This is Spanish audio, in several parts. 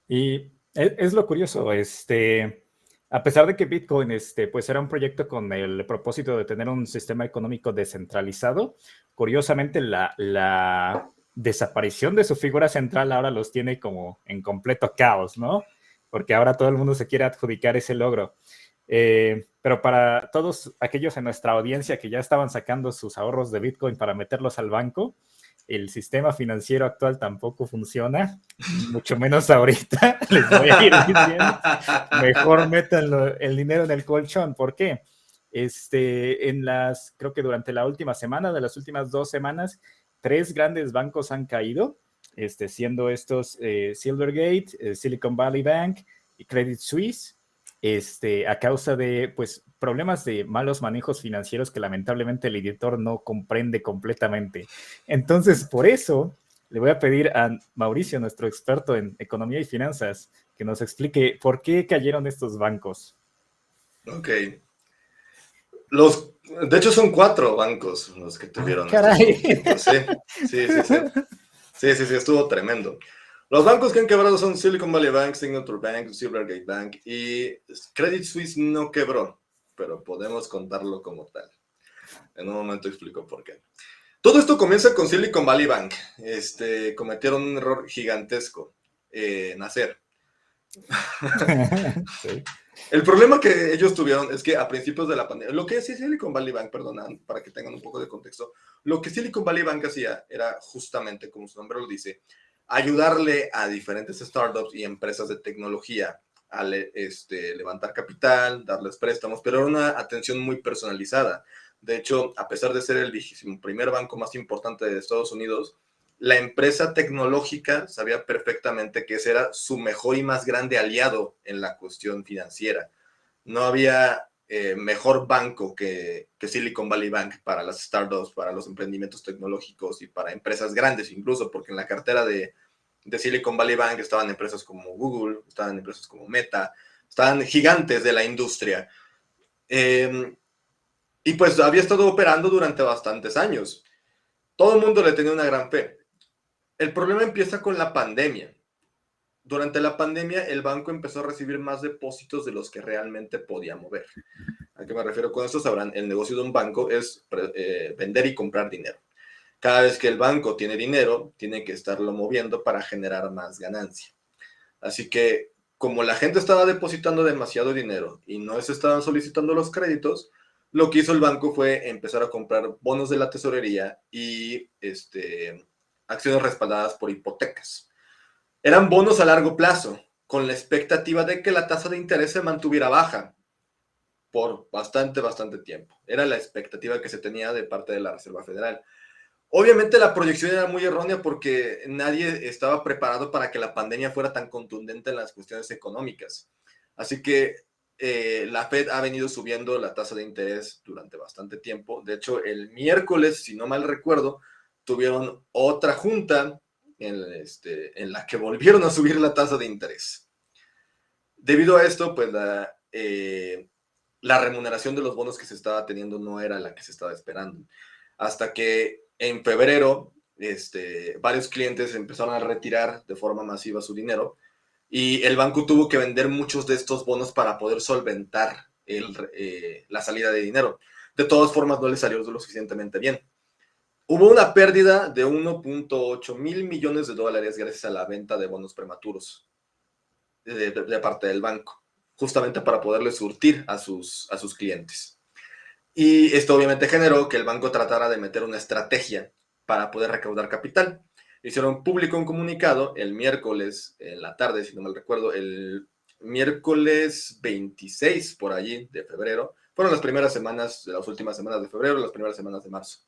Y es lo curioso, a pesar de que Bitcoin, pues era un proyecto con el propósito de tener un sistema económico descentralizado, curiosamente la desaparición de su figura central ahora los tiene como en completo caos, ¿no? Porque ahora todo el mundo se quiere adjudicar ese logro. Pero para todos aquellos en nuestra audiencia que ya estaban sacando sus ahorros de Bitcoin para meterlos al banco, el sistema financiero actual tampoco funciona, mucho menos ahorita. Les voy a ir diciendo, mejor metan el dinero en el colchón. ¿Por qué? Creo que durante la última semana, de las últimas 2 semanas, 3 grandes bancos han caído, siendo estos Silvergate, Silicon Valley Bank y Credit Suisse, a causa de pues, problemas de malos manejos financieros que lamentablemente el editor no comprende completamente. Entonces, por eso, le voy a pedir a Mauricio, nuestro experto en economía y finanzas, que nos explique por qué cayeron estos bancos. Ok. De hecho, son 4 bancos los que Ah, tuvieron estos caray. conflictos. Sí, sí, sí, sí. Sí, sí, sí, estuvo tremendo. Los bancos que han quebrado son Silicon Valley Bank, Signature Bank, Silvergate Bank y Credit Suisse no quebró, pero podemos contarlo como tal. En un momento explico por qué. Todo esto comienza con Silicon Valley Bank. Cometieron un error gigantesco. Nacer. Sí. El problema que ellos tuvieron es que a principios de la pandemia, lo que hacía Silicon Valley Bank, perdón, para que tengan un poco de contexto, lo que Silicon Valley Bank hacía era justamente, como su nombre lo dice, ayudarle a diferentes startups y empresas de tecnología a levantar capital, darles préstamos, pero era una atención muy personalizada. De hecho, a pesar de ser el 21º banco más importante de Estados Unidos, la empresa tecnológica sabía perfectamente que ese era su mejor y más grande aliado en la cuestión financiera. No había mejor banco que Silicon Valley Bank para las startups, para los emprendimientos tecnológicos y para empresas grandes incluso, porque en la cartera de Silicon Valley Bank estaban empresas como Google, estaban empresas como Meta, estaban gigantes de la industria. Y pues había estado operando durante bastantes años. Todo el mundo le tenía una gran fe. El problema empieza con la pandemia. Durante la pandemia, el banco empezó a recibir más depósitos de los que realmente podía mover. ¿A qué me refiero con esto? Sabrán, el negocio de un banco es vender y comprar dinero. Cada vez que el banco tiene dinero, tiene que estarlo moviendo para generar más ganancia. Así que, como la gente estaba depositando demasiado dinero y no se estaban solicitando los créditos, lo que hizo el banco fue empezar a comprar bonos de la tesorería y acciones respaldadas por hipotecas. Eran bonos a largo plazo, con la expectativa de que la tasa de interés se mantuviera baja por bastante tiempo. Era la expectativa que se tenía de parte de la Reserva Federal. Obviamente la proyección era muy errónea porque nadie estaba preparado para que la pandemia fuera tan contundente en las cuestiones económicas. Así que la Fed ha venido subiendo la tasa de interés durante bastante tiempo. De hecho, el miércoles, si no mal recuerdo, tuvieron otra junta en la que volvieron a subir la tasa de interés. Debido a esto, pues la remuneración de los bonos que se estaba teniendo no era la que se estaba esperando. Hasta que en febrero, varios clientes empezaron a retirar de forma masiva su dinero y el banco tuvo que vender muchos de estos bonos para poder solventar la salida de dinero. De todas formas, no le salió lo suficientemente bien. Hubo una pérdida de 1.8 mil millones de dólares gracias a la venta de bonos prematuros de parte del banco, justamente para poderle surtir a sus clientes. Y esto obviamente generó que el banco tratara de meter una estrategia para poder recaudar capital. Hicieron público un comunicado el miércoles en la tarde, si no mal recuerdo, el miércoles 26 por allí de febrero. Fueron las primeras semanas, las últimas semanas de febrero, las primeras semanas de marzo.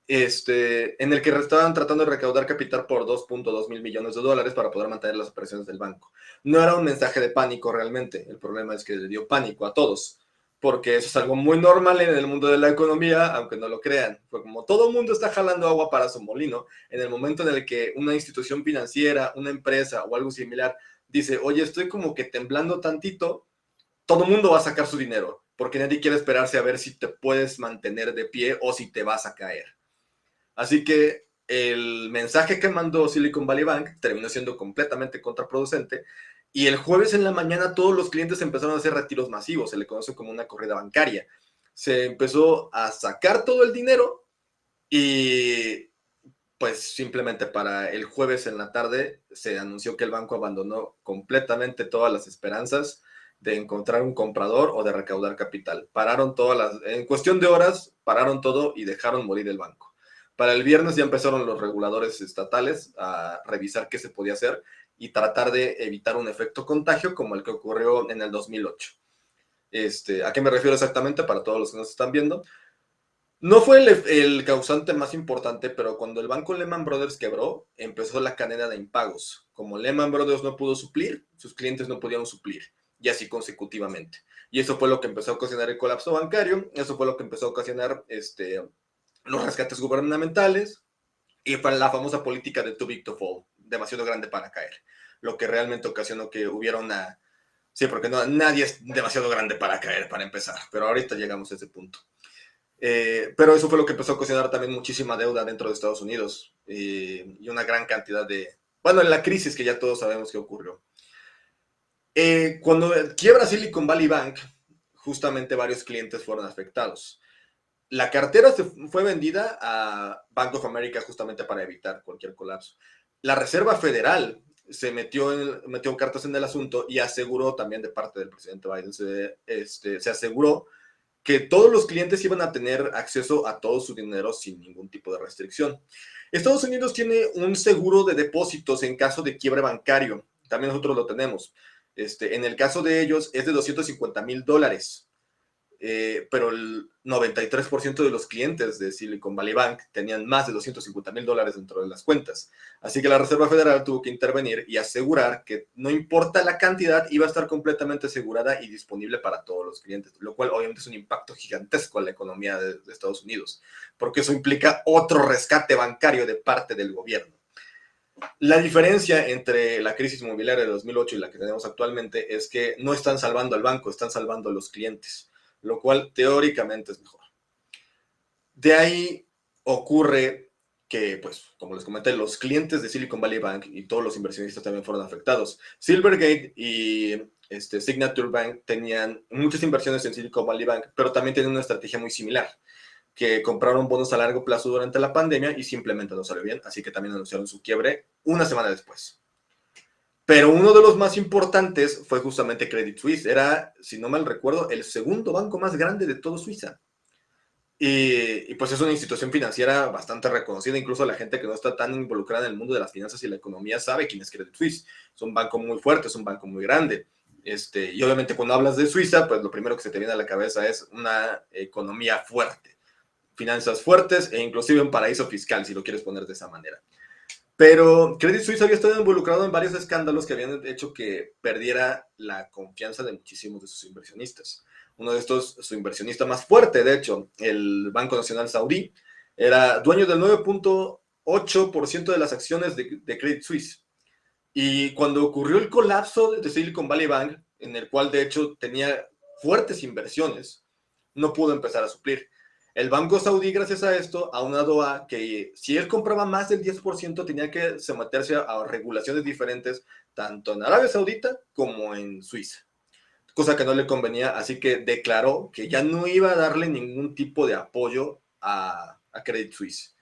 En el que estaban tratando de recaudar capital por 2.2 mil millones de dólares para poder mantener las operaciones del banco. No era un mensaje de pánico realmente, el problema es que le dio pánico a todos, porque eso es algo muy normal en el mundo de la economía, aunque no lo crean. Fue como todo el mundo está jalando agua para su molino, en el momento en el que una institución financiera, una empresa o algo similar dice, oye, estoy como que temblando tantito, todo el mundo va a sacar su dinero, porque nadie quiere esperarse a ver si te puedes mantener de pie o si te vas a caer. Así que el mensaje que mandó Silicon Valley Bank terminó siendo completamente contraproducente y el jueves en la mañana todos los clientes empezaron a hacer retiros masivos, se le conoce como una corrida bancaria. Se empezó a sacar todo el dinero y pues simplemente para el jueves en la tarde se anunció que el banco abandonó completamente todas las esperanzas de encontrar un comprador o de recaudar capital. Pararon en cuestión de horas, pararon todo y dejaron morir el banco. Para el viernes ya empezaron los reguladores estatales a revisar qué se podía hacer y tratar de evitar un efecto contagio como el que ocurrió en el 2008. ¿A qué me refiero exactamente para todos los que nos están viendo? No fue el causante más importante, pero cuando el banco Lehman Brothers quebró, empezó la cadena de impagos. Como Lehman Brothers no pudo suplir, sus clientes no podían suplir, y así consecutivamente. Y eso fue lo que empezó a ocasionar el colapso bancario, eso fue lo que empezó a ocasionar los rescates gubernamentales, y para la famosa política de too big to fall, demasiado grande para caer. Lo que realmente ocasionó que hubiera una... Sí, porque no, nadie es demasiado grande para caer, para empezar, pero ahorita llegamos a ese punto. Pero eso fue lo que empezó a ocasionar también muchísima deuda dentro de Estados Unidos y una gran cantidad de, bueno, en la crisis que ya todos sabemos que ocurrió. Cuando quiebra Silicon Valley Bank, justamente varios clientes fueron afectados. La cartera se fue vendida a Bank of America justamente para evitar cualquier colapso. La Reserva Federal se metió cartas en el asunto y aseguró también de parte del presidente Biden, se aseguró que todos los clientes iban a tener acceso a todo su dinero sin ningún tipo de restricción. Estados Unidos tiene un seguro de depósitos en caso de quiebre bancario. También nosotros lo tenemos. En el caso de ellos es de $250,000. Pero el 93% de los clientes de Silicon Valley Bank tenían más de $250,000 dentro de las cuentas. Así que la Reserva Federal tuvo que intervenir y asegurar que no importa la cantidad, iba a estar completamente asegurada y disponible para todos los clientes, lo cual obviamente es un impacto gigantesco a la economía de Estados Unidos, porque eso implica otro rescate bancario de parte del gobierno. La diferencia entre la crisis inmobiliaria de 2008 y la que tenemos actualmente es que no están salvando al banco, están salvando a los clientes, lo cual teóricamente es mejor. De ahí ocurre que, pues, como les comenté, los clientes de Silicon Valley Bank y todos los inversionistas también fueron afectados. Silvergate y Signature Bank tenían muchas inversiones en Silicon Valley Bank, pero también tienen una estrategia muy similar, que compraron bonos a largo plazo durante la pandemia y simplemente no salió bien, así que también anunciaron su quiebre una semana después. Pero uno de los más importantes fue justamente Credit Suisse. Era, si no mal recuerdo, el segundo banco más grande de todo Suiza. Y pues es una institución financiera bastante reconocida, incluso la gente que no está tan involucrada en el mundo de las finanzas y la economía sabe quién es Credit Suisse. Es un banco muy fuerte, es un banco muy grande. Y obviamente cuando hablas de Suiza, pues lo primero que se te viene a la cabeza es una economía fuerte, finanzas fuertes e inclusive un paraíso fiscal, si lo quieres poner de esa manera. Pero Credit Suisse había estado involucrado en varios escándalos que habían hecho que perdiera la confianza de muchísimos de sus inversionistas. Uno de estos, su inversionista más fuerte, de hecho, el Banco Nacional Saudí, era dueño del 9.8% de las acciones de Credit Suisse. Y cuando ocurrió el colapso de Silicon Valley Bank, en el cual de hecho tenía fuertes inversiones, no pudo empezar a suplir. El Banco Saudí, gracias a esto, aunado a que si él compraba más del 10%, tenía que someterse a regulaciones diferentes, tanto en Arabia Saudita como en Suiza, cosa que no le convenía, así que declaró que ya no iba a darle ningún tipo de apoyo a Credit Suisse.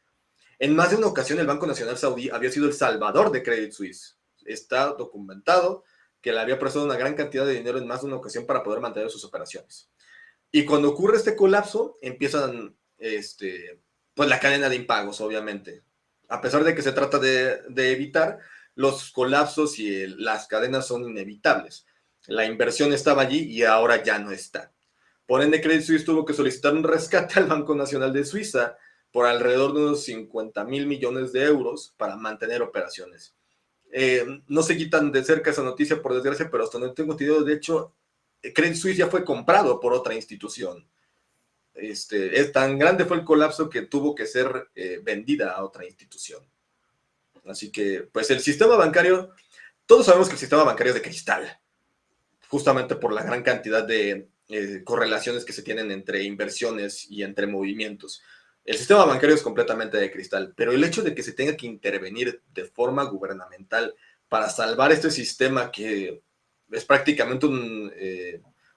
En más de una ocasión, el Banco Nacional Saudí había sido el salvador de Credit Suisse. Está documentado que le había prestado una gran cantidad de dinero en más de una ocasión para poder mantener sus operaciones. Y cuando ocurre este colapso, empiezan pues la cadena de impagos, obviamente. A pesar de que se trata de evitar, los colapsos y las cadenas son inevitables. La inversión estaba allí y ahora ya no está. Por ende, Credit Suisse tuvo que solicitar un rescate al Banco Nacional de Suiza por alrededor de unos 50,000 millones de euros para mantener operaciones. No se quitan de cerca esa noticia, por desgracia, pero hasta no tengo entendido, de hecho, Credit Suisse ya fue comprado por otra institución. Es tan grande fue el colapso que tuvo que ser vendida a otra institución. Así que, pues el sistema bancario, todos sabemos que el sistema bancario es de cristal, justamente por la gran cantidad de correlaciones que se tienen entre inversiones y entre movimientos. El sistema bancario es completamente de cristal, pero el hecho de que se tenga que intervenir de forma gubernamental para salvar este sistema que es prácticamente un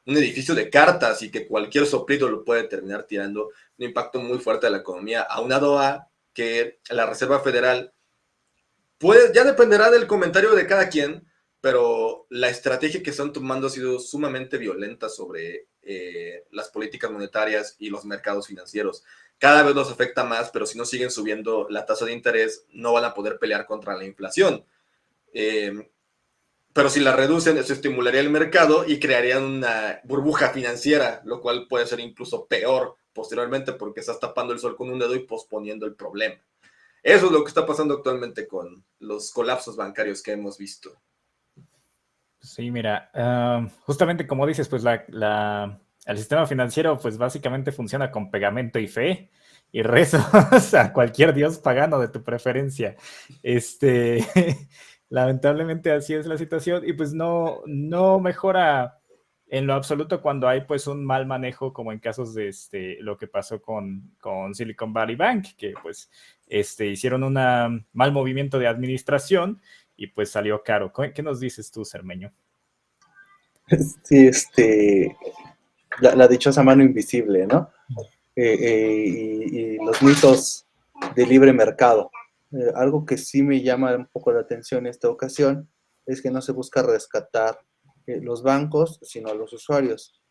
edificio de cartas y que cualquier soplido lo puede terminar tirando un impacto muy fuerte a la economía, aunado a que la Reserva Federal puede, ya dependerá del comentario de cada quien, pero la estrategia que están tomando ha sido sumamente violenta sobre las políticas monetarias y los mercados financieros. Cada vez los afecta más, pero si no siguen subiendo la tasa de interés, no van a poder pelear contra la inflación. Eh, pero si la reducen, eso estimularía el mercado y crearían una burbuja financiera, lo cual puede ser incluso peor posteriormente porque estás tapando el sol con un dedo y posponiendo el problema. Eso es lo que está pasando actualmente con los colapsos bancarios que hemos visto. Sí, mira, justamente como dices, pues el sistema financiero pues básicamente funciona con pegamento y fe y rezos a cualquier dios pagano de tu preferencia. Este, lamentablemente así es la situación y pues no mejora en lo absoluto cuando hay pues un mal manejo como en casos de lo que pasó con Silicon Valley Bank, que pues hicieron un mal movimiento de administración y pues salió caro. ¿Qué nos dices tú, Cermeño? Sí, la dichosa mano invisible, ¿no? Y los mitos de libre mercado. Algo que sí me llama un poco la atención en esta ocasión es que no se busca rescatar los bancos, sino a los usuarios.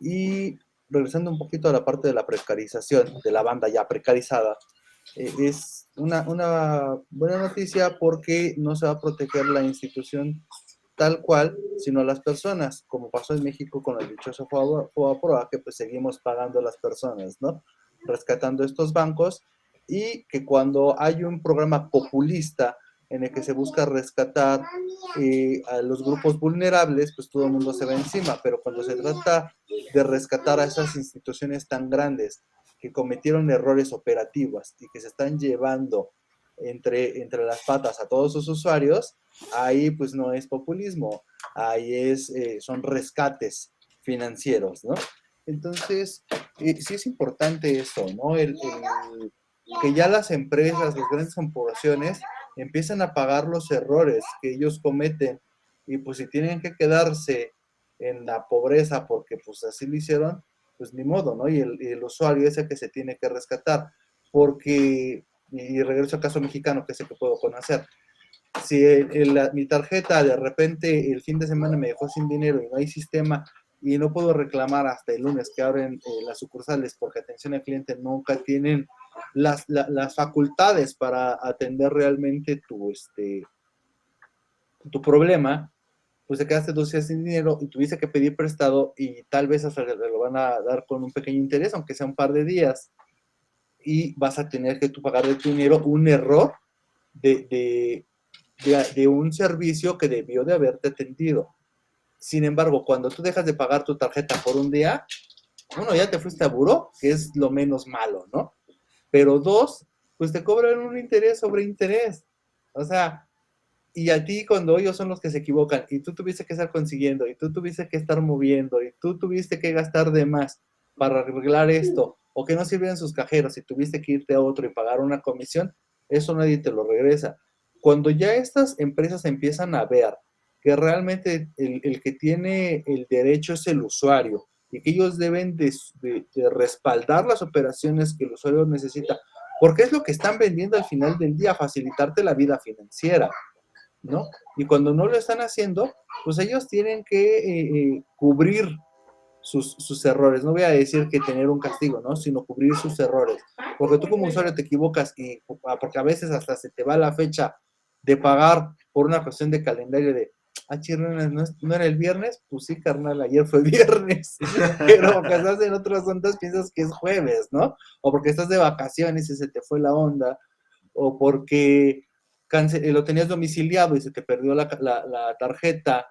Y regresando un poquito a la parte de la precarización, de la banda ya precarizada, es una buena noticia porque no se va a proteger la institución tal cual, sino a las personas, como pasó en México con el dichoso FOBAPROA, que pues seguimos pagando a las personas, ¿no? Rescatando estos bancos y que cuando hay un programa populista en el que se busca rescatar a los grupos vulnerables, pues todo el mundo se va encima, pero cuando se trata de rescatar a esas instituciones tan grandes que cometieron errores operativos y que se están llevando entre las patas a todos sus usuarios, ahí pues no es populismo, ahí son rescates financieros, ¿no? Entonces, sí es importante eso, ¿no? Que ya las empresas, las grandes corporaciones, empiezan a pagar los errores que ellos cometen y pues si tienen que quedarse en la pobreza porque pues así lo hicieron, pues ni modo, ¿no? Y el usuario es el que se tiene que rescatar, porque, y regreso al caso mexicano, que es el que puedo conocer, si mi tarjeta de repente el fin de semana me dejó sin dinero y no hay sistema y no puedo reclamar hasta el lunes que abren las sucursales porque atención al cliente nunca tienen las facultades para atender realmente tu problema, pues te quedaste 2 días sin dinero y tuviste que pedir prestado y tal vez hasta lo van a dar con un pequeño interés, aunque sea un par de días, y vas a tener que tú pagar de tu dinero un error de un servicio que debió de haberte atendido. Sin embargo, cuando tú dejas de pagar tu tarjeta por un día, uno, ya te fuiste a buró, que es lo menos malo, ¿no? Pero dos, pues te cobran un interés sobre interés. O sea, y a ti cuando ellos son los que se equivocan y tú tuviste que estar consiguiendo y tú tuviste que estar moviendo y tú tuviste que gastar de más para arreglar esto o que no sirvieron sus cajeros y tuviste que irte a otro y pagar una comisión, eso nadie te lo regresa. Cuando ya estas empresas empiezan a ver que realmente el que tiene el derecho es el usuario y que ellos deben de respaldar las operaciones que el usuario necesita, porque es lo que están vendiendo al final del día, facilitarte la vida financiera, ¿no? Y cuando no lo están haciendo, pues ellos tienen que cubrir sus errores. No voy a decir que tener un castigo, ¿no? Sino cubrir sus errores. Porque tú como usuario te equivocas y porque a veces hasta se te va la fecha de pagar por una cuestión de calendario de, no era el viernes, pues sí, carnal, ayer fue viernes, pero porque estás en otras ondas piensas que es jueves, ¿no? O porque estás de vacaciones y se te fue la onda, o porque lo tenías domiciliado y se te perdió la tarjeta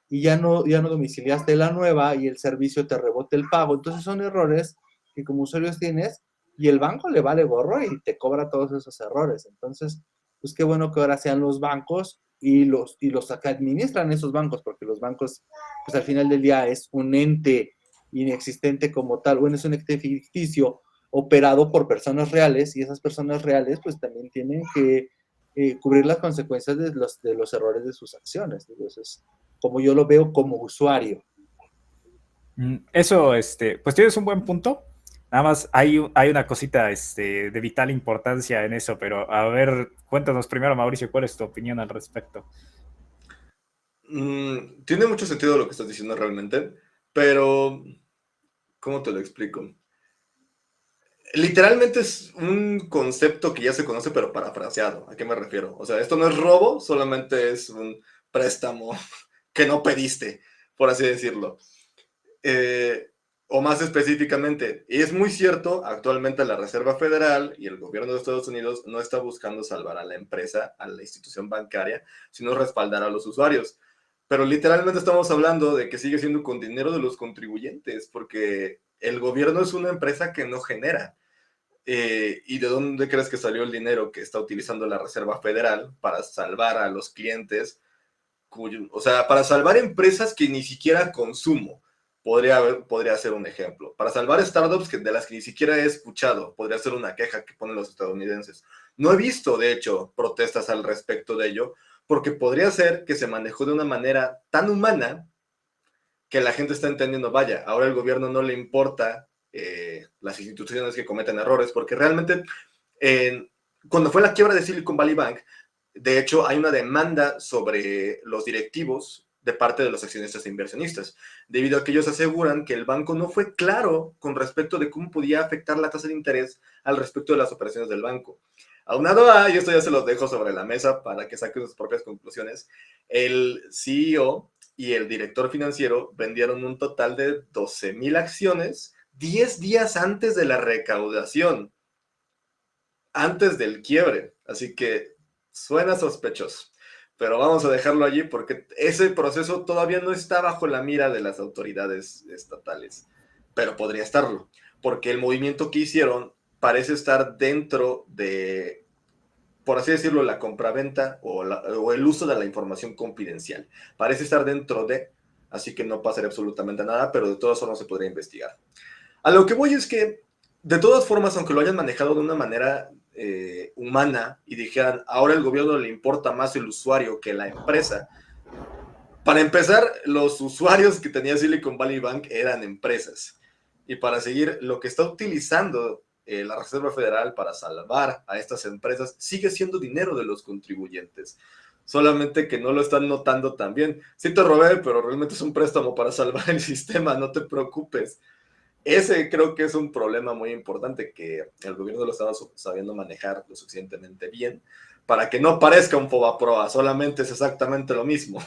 y ya no domiciliaste la nueva y el servicio te rebote el pago. Entonces son errores que como usuarios tienes y el banco le vale gorro y te cobra todos esos errores. Entonces, pues qué bueno que ahora sean los bancos y los que administran esos bancos, porque los bancos, pues al final del día es un ente inexistente como tal, bueno, es un ente ficticio, operado por personas reales, y esas personas reales pues también tienen que cubrir las consecuencias de los errores de sus acciones. Entonces, como yo lo veo como usuario. Eso, pues tienes un buen punto. Nada más hay una cosita de vital importancia en eso, pero a ver, cuéntanos primero, Mauricio, ¿cuál es tu opinión al respecto? Tiene mucho sentido lo que estás diciendo realmente, pero ¿cómo te lo explico? Literalmente es un concepto que ya se conoce, pero parafraseado. ¿A qué me refiero? O sea, esto no es robo, solamente es un préstamo que no pediste, por así decirlo. Eh, o más específicamente, y es muy cierto, actualmente la Reserva Federal y el gobierno de Estados Unidos no está buscando salvar a la empresa, a la institución bancaria, sino respaldar a los usuarios. Pero literalmente estamos hablando de que sigue siendo con dinero de los contribuyentes, porque el gobierno es una empresa que no genera. ¿Y de dónde crees que salió el dinero que está utilizando la Reserva Federal para salvar a los clientes? O sea, para salvar empresas que ni siquiera consumo, podría ser un ejemplo. Para salvar startups de las que ni siquiera he escuchado, podría ser una queja que ponen los estadounidenses. No he visto, de hecho, protestas al respecto de ello, porque podría ser que se manejó de una manera tan humana que la gente está entendiendo, vaya, ahora el gobierno no le importa las instituciones que cometen errores, porque realmente cuando fue la quiebra de Silicon Valley Bank, de hecho hay una demanda sobre los directivos de parte de los accionistas e inversionistas, debido a que ellos aseguran que el banco no fue claro con respecto de cómo podía afectar la tasa de interés al respecto de las operaciones del banco. Aunado a, y esto ya se los dejo sobre la mesa para que saquen sus propias conclusiones, el CEO y el director financiero vendieron un total de 12,000 acciones 10 días antes de la recaudación, antes del quiebre. Así que suena sospechoso. Pero vamos a dejarlo allí porque ese proceso todavía no está bajo la mira de las autoridades estatales. Pero podría estarlo, porque el movimiento que hicieron parece estar dentro de, por así decirlo, la compraventa o el uso de la información confidencial. Parece estar dentro de, así que no pasaría absolutamente nada, pero de todas formas se podría investigar. A lo que voy es que, de todas formas, aunque lo hayan manejado de una manera humana y dijeran, ahora el gobierno le importa más el usuario que la empresa, para empezar, los usuarios que tenía Silicon Valley Bank eran empresas. Y para seguir, lo que está utilizando la Reserva Federal para salvar a estas empresas sigue siendo dinero de los contribuyentes. Solamente que no lo están notando tan bien. Sí te robé, pero realmente es un préstamo para salvar el sistema, no te preocupes. Ese creo que es un problema muy importante que el gobierno lo estaba sabiendo manejar lo suficientemente bien para que no parezca un Fobaproa, solamente es exactamente lo mismo.